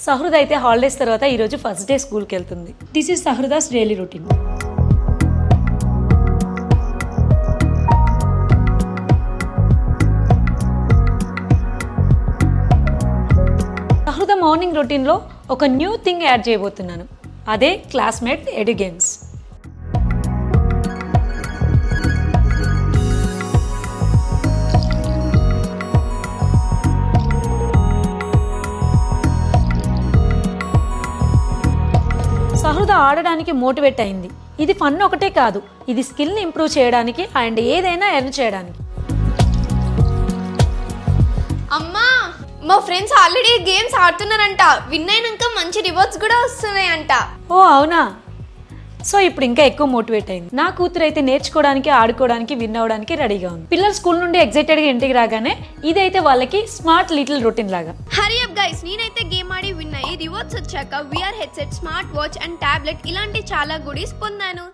సహృద అయితే హాలిడేస్ తర్వాత ఈ రోజు ఫస్ట్ డే స్కూల్ కి వెళ్తుంది. This is Sahruda's daily routine. Sahruda morning routine లో ఒక న్యూ థింగ్ యాడ్ చేయబోతున్నాను. అదే క్లాస్మేట్ ఎడ్యు గేమ్స్. సహృద ఆడడానికి మోటివేట్ అయింది. ఇది ఫన్ ఒకటే కాదు, ఇది స్కిల్ని ఇంప్రూవ్ చేయడానికి అండ్ ఏదైనా ఎర్న్ చేయడానికి. అమ్మా, మా ఫ్రెండ్స్ ఆల్రెడీ గేమ్స్ ఆడుతున్నారంట. విన్ అయినాక మంచి రివార్డ్స్ కూడా వస్తున్నాయంట. ఓ అవునా? సో ఇప్పుడు ఇంకా ఎక్కువ మోటివేట్ అయింది. నా కూతురు అయితే నేర్చుకోవడానికి, ఆడుకోవడానికి, విన్ అవ్వడానికి రెడీగా ఉంది. పిల్లలు స్కూల్ నుండి ఎక్సైటెడ్గా ఇంటికి రాగానే ఇదైతే వాళ్ళకి స్మార్ట్ లిటిల్ రొటీన్ లాగా. హరి అప్ గైస్, నేనైతే గేమ్ ఆడి విన్ అయ్యి రివార్డ్స్ వచ్చాక VR headset, smart watch and tablet ఇలాంటి చాలా గుడీస్ పొందాను.